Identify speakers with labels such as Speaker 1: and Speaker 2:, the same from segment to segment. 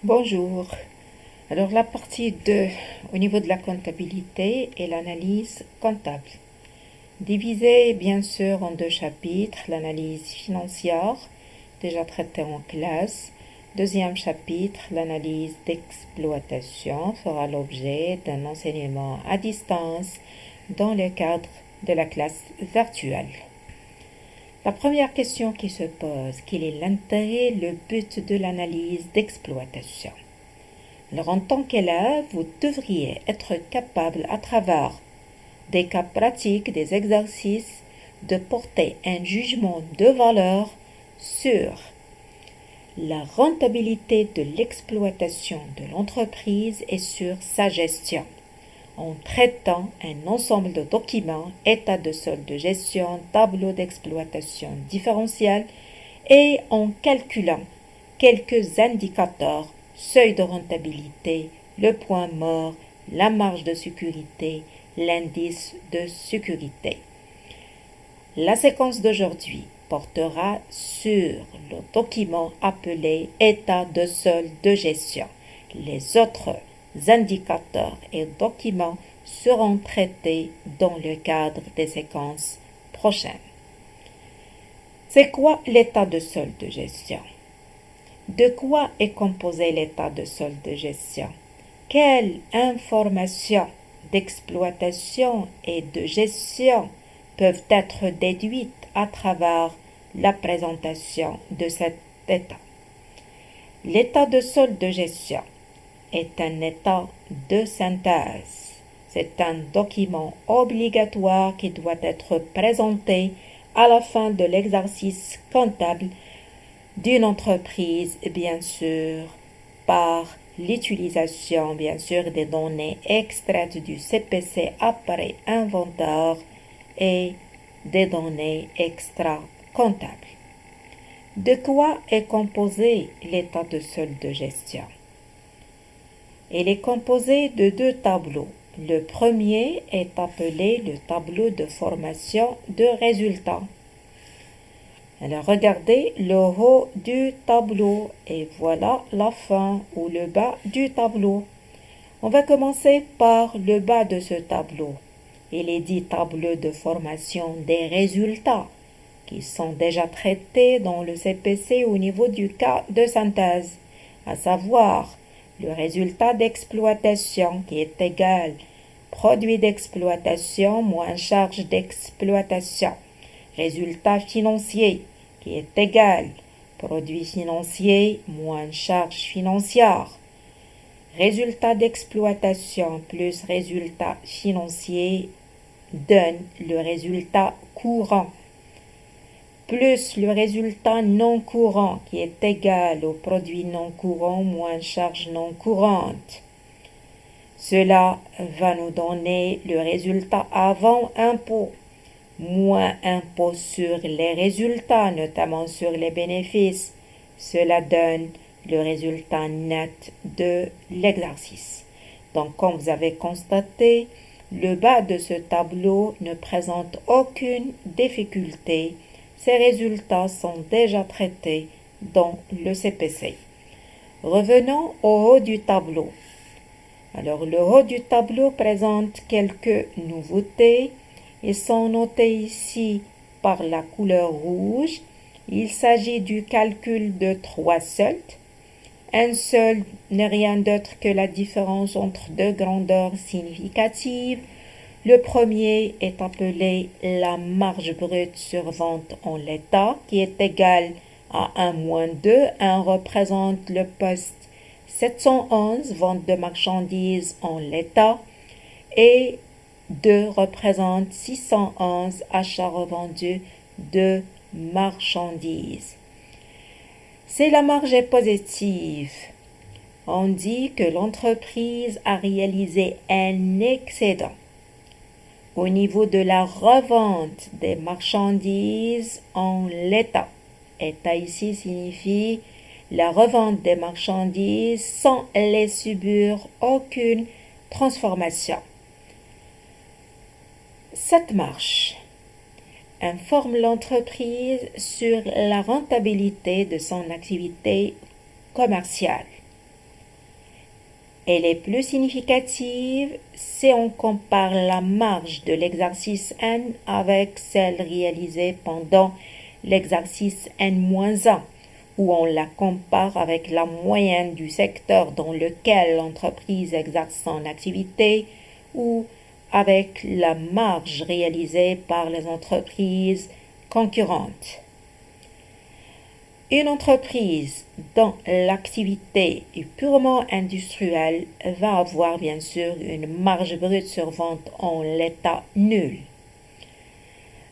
Speaker 1: Bonjour. Alors la partie 2 au niveau de la comptabilité et l'analyse comptable. Divisée bien sûr en deux chapitres, l'analyse financière, déjà traitée en classe. Deuxième chapitre, l'analyse d'exploitation fera l'objet d'un enseignement à distance dans le cadre de la classe virtuelle. La première question qui se pose, quel est l'intérêt, le but de l'analyse d'exploitation? Alors, en tant qu'élève, vous devriez être capable, à travers des cas pratiques, des exercices, de porter un jugement de valeur sur la rentabilité de l'exploitation de l'entreprise et sur sa gestion, en traitant un ensemble de documents, état de solde de gestion, tableau d'exploitation différentiel et en calculant quelques indicateurs, seuil de rentabilité, le point mort, la marge de sécurité, l'indice de sécurité. La séquence d'aujourd'hui portera sur le document appelé état de solde de gestion. Les autres indicateurs et documents seront traités dans le cadre des séquences prochaines. C'est quoi l'état de solde de gestion? De quoi est composé l'état de solde de gestion? Quelles informations d'exploitation et de gestion peuvent être déduites à travers la présentation de cet état? L'état de solde de gestion est un état de synthèse. C'est un document obligatoire qui doit être présenté à la fin de l'exercice comptable d'une entreprise, bien sûr, par l'utilisation, bien sûr, des données extraites du CPC après inventaire et des données extra-comptables. De quoi est composé l'état de solde de gestion? Il est composé de deux tableaux. Le premier est appelé le tableau de formation de résultats. Alors regardez le haut du tableau et voilà la fin ou le bas du tableau. On va commencer par le bas de ce tableau. Il est dit tableau de formation des résultats qui sont déjà traités dans le CPC au niveau du cas de synthèse, à savoir le résultat d'exploitation qui est égal produit d'exploitation moins charge d'exploitation, résultat financier qui est égal produit financier moins charge financière, résultat d'exploitation plus résultat financier donne le résultat courant, plus le résultat non courant qui est égal au produit non courant moins charge non courante. Cela va nous donner le résultat avant impôt, moins impôt sur les résultats, notamment sur les bénéfices. Cela donne le résultat net de l'exercice. Donc, comme vous avez constaté, le bas de ce tableau ne présente aucune difficulté. Ces résultats sont déjà traités dans le CPC. Revenons au haut du tableau. Alors, le haut du tableau présente quelques nouveautés. Ils sont notés ici par la couleur rouge. Il s'agit du calcul de 3 soldes. Un solde n'est rien d'autre que la différence entre deux grandeurs significatives. Le premier est appelé la marge brute sur vente en l'état, qui est égale à 1 moins 2. 1 représente le poste 711, vente de marchandises en l'état, et 2 représente 611, achats revendus de marchandises. Si la marge est positive, on dit que l'entreprise a réalisé un excédent au niveau de la revente des marchandises en l'état. État ici signifie la revente des marchandises sans les subir aucune transformation. Cette marge informe l'entreprise sur la rentabilité de son activité commerciale. Elle est plus significative si on compare la marge de l'exercice N avec celle réalisée pendant l'exercice N-1, où on la compare avec la moyenne du secteur dans lequel l'entreprise exerce son activité ou avec la marge réalisée par les entreprises concurrentes. Une entreprise dont l'activité est purement industrielle va avoir bien sûr une marge brute sur vente en l'état nul.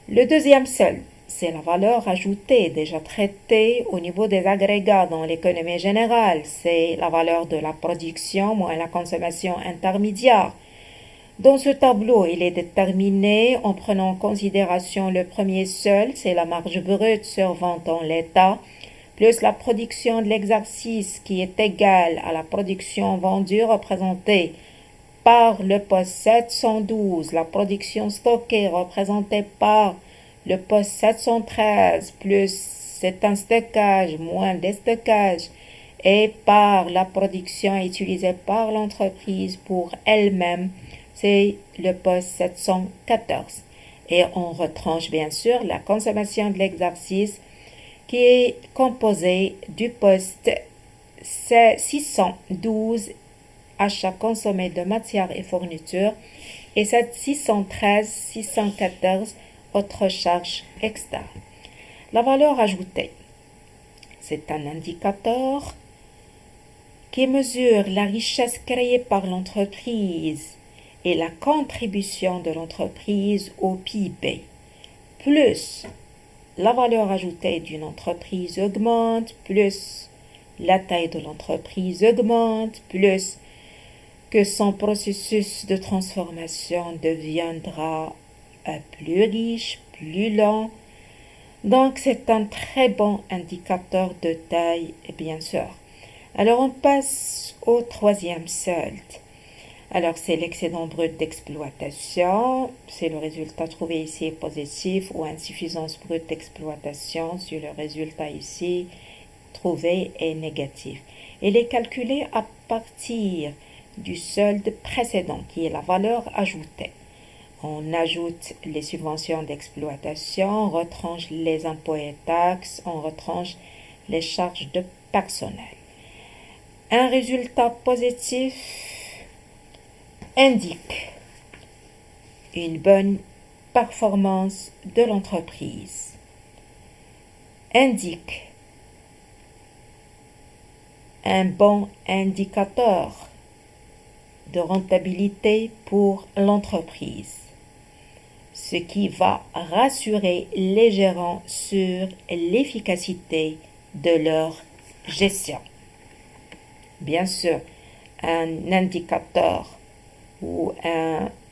Speaker 1: Le deuxième seul, c'est la valeur ajoutée déjà traitée au niveau des agrégats dans l'économie générale. C'est la valeur de la production moins la consommation intermédiaire. Dans ce tableau, il est déterminé en prenant en considération le premier seul, c'est la marge brute sur vente en l'état, plus la production de l'exercice qui est égale à la production vendue représentée par le poste 712, la production stockée représentée par le poste 713, plus c'est un stockage moins déstockage, et par la production utilisée par l'entreprise pour elle-même, c'est le poste 714. Et on retranche bien sûr la consommation de l'exercice qui est composé du poste 612 achats consommés de matières et fournitures et 613, 614 autres charges externes. La valeur ajoutée, c'est un indicateur qui mesure la richesse créée par l'entreprise et la contribution de l'entreprise au PIB. Plus la valeur ajoutée d'une entreprise augmente, plus la taille de l'entreprise augmente, plus que son processus de transformation deviendra plus riche, plus lent. Donc, c'est un très bon indicateur de taille, bien sûr. Alors, on passe au troisième solde. Alors, c'est l'excédent brut d'exploitation. C'est le résultat trouvé ici positif ou insuffisance brute d'exploitation si le résultat ici trouvé est négatif. Il est calculé à partir du solde précédent qui est la valeur ajoutée. On ajoute les subventions d'exploitation, on retranche les impôts et taxes, on retranche les charges de personnel. Un résultat positif indique une bonne performance de l'entreprise, indique un bon indicateur de rentabilité pour l'entreprise, ce qui va rassurer les gérants sur l'efficacité de leur gestion. Bien sûr, un indicateur ou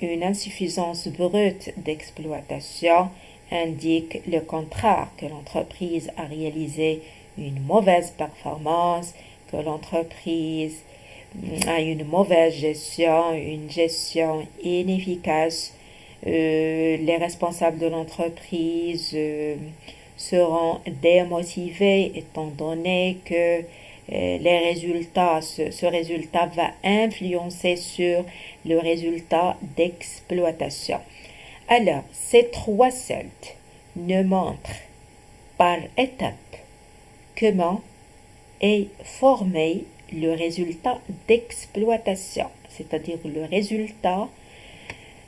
Speaker 1: une insuffisance brute d'exploitation indique le contraire, que l'entreprise a réalisé une mauvaise performance, que l'entreprise a une mauvaise gestion, une gestion inefficace. Les responsables de l'entreprise seront démotivés étant donné que ce résultat va influencer sur le résultat d'exploitation. Alors, ces trois soldes nous montrent par étapes comment est formé le résultat d'exploitation, c'est-à-dire le résultat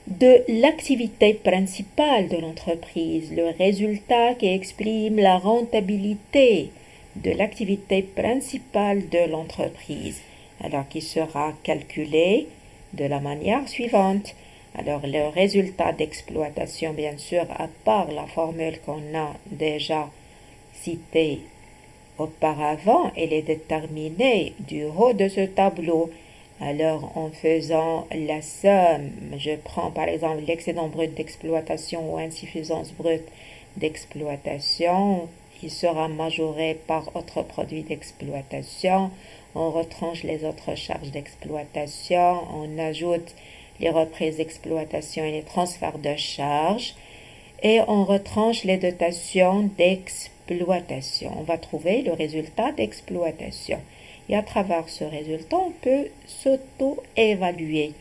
Speaker 1: de l'activité principale de l'entreprise, le résultat qui exprime la rentabilité de l'activité principale de l'entreprise, alors qui sera calculé de la manière suivante. Alors le résultat d'exploitation, bien sûr, à part la formule qu'on a déjà citée auparavant, elle est déterminée du haut de ce tableau. Alors, en faisant la somme, je prends par exemple l'excédent brut d'exploitation ou insuffisance brute d'exploitation, il sera majoré par autres produits d'exploitation. On retranche les autres charges d'exploitation, on ajoute les reprises d'exploitation et les transferts de charges, et on retranche les dotations d'exploitation. On va trouver le résultat d'exploitation. Et à travers ce résultat, on peut s'auto-évaluer.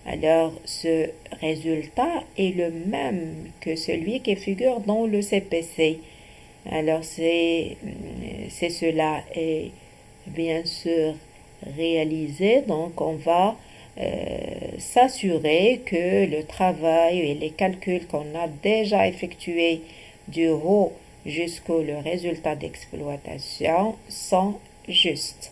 Speaker 1: Alors, ce résultat est le même que celui qui figure dans le CPC. Alors, c'est cela est bien sûr réalisé. Donc, on va s'assurer que le travail et les calculs qu'on a déjà effectués du haut jusqu'au résultat d'exploitation sont justes.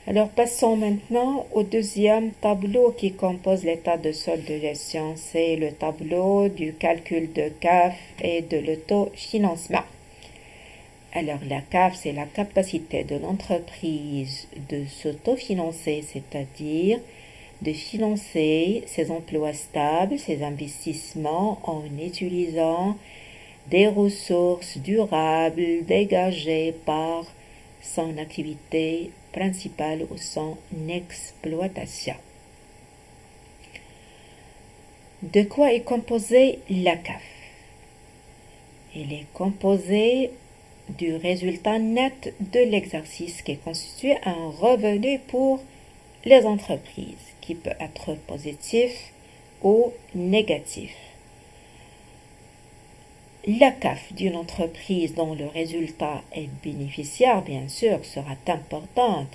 Speaker 1: Alors passons maintenant au deuxième tableau qui compose l'état de solde de gestion. C'est le tableau du calcul de CAF et de l'autofinancement. Alors la CAF, c'est la capacité de l'entreprise de s'autofinancer, c'est-à-dire de financer ses emplois stables, ses investissements en utilisant des ressources durables dégagées par son activité principale ou son exploitation. De quoi est composée la CAF? Elle est composée du résultat net de l'exercice qui constitue un revenu pour les entreprises, qui peut être positif ou négatif. La CAF d'une entreprise dont le résultat est bénéficiaire, bien sûr, sera importante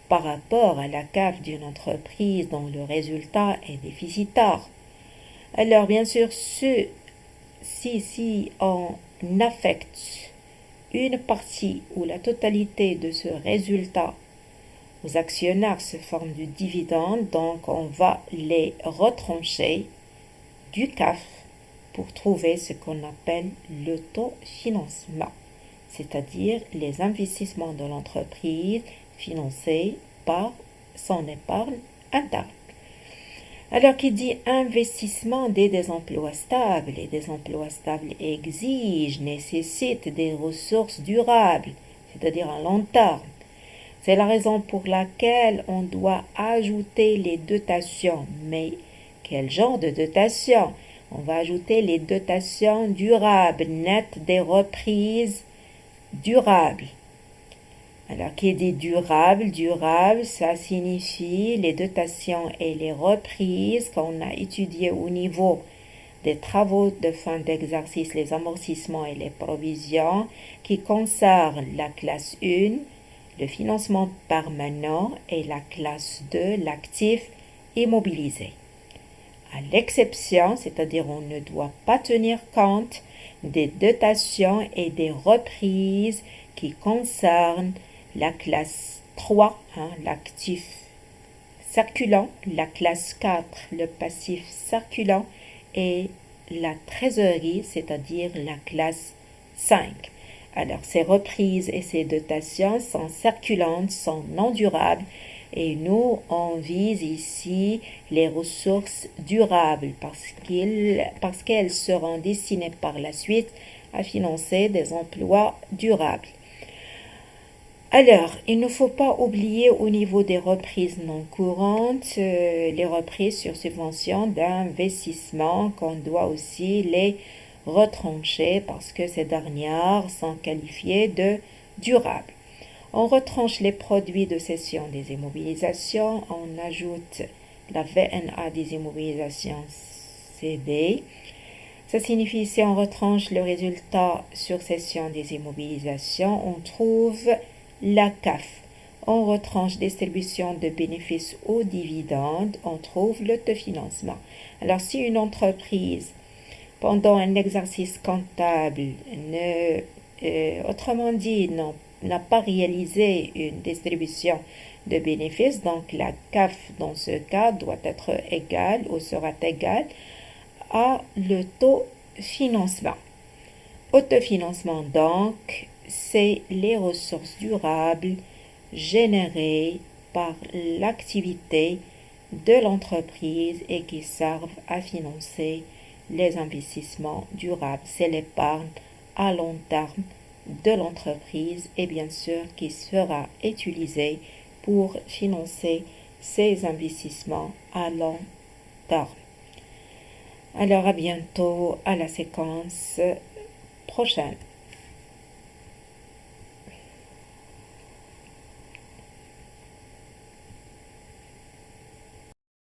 Speaker 1: par rapport à la CAF d'une entreprise dont le résultat est déficitaire. Alors, bien sûr, si on affecte une partie ou la totalité de ce résultat aux actionnaires sous forme de dividendes, donc on va les retrancher du CAF pour trouver ce qu'on appelle l'autofinancement, c'est-à-dire les investissements de l'entreprise financés par son épargne interne. Alors qui dit investissement des emplois stables, et des emplois stables exigent, nécessitent des ressources durables, c'est-à-dire à long terme. C'est la raison pour laquelle on doit ajouter les dotations. Mais quel genre de dotation? On va ajouter les dotations durables, nettes des reprises durables. Alors, qui dit durable, ça signifie les dotations et les reprises qu'on a étudiées au niveau des travaux de fin d'exercice, les amortissements et les provisions qui concernent la classe 1, le financement permanent, et la classe 2, l'actif immobilisé. À l'exception, c'est-à-dire on ne doit pas tenir compte des dotations et des reprises qui concernent la classe 3, l'actif circulant, la classe 4, le passif circulant, et la trésorerie, c'est-à-dire la classe 5. Alors, ces reprises et ces dotations sont circulantes, sont non durables, et nous, on vise ici les ressources durables parce qu'elles seront destinées par la suite à financer des emplois durables. Alors, il ne faut pas oublier au niveau des reprises non courantes, les reprises sur subvention d'investissement qu'on doit aussi les retrancher parce que ces dernières sont qualifiées de durables. On retranche les produits de cession des immobilisations, on ajoute la VNA des immobilisations CD. Ça signifie si on retranche le résultat sur cession des immobilisations, on trouve la CAF. On retranche distribution de bénéfices aux dividendes, on trouve l'autofinancement. Alors si une entreprise, pendant un exercice comptable, autrement dit, n'a pas réalisé une distribution de bénéfices, donc la CAF dans ce cas doit être égale ou sera égale à l'autofinancement. Autofinancement donc, c'est les ressources durables générées par l'activité de l'entreprise et qui servent à financer les investissements durables. C'est l'épargne à long terme de l'entreprise et bien sûr qui sera utilisée pour financer ces investissements à long terme. Alors à bientôt à la séquence prochaine.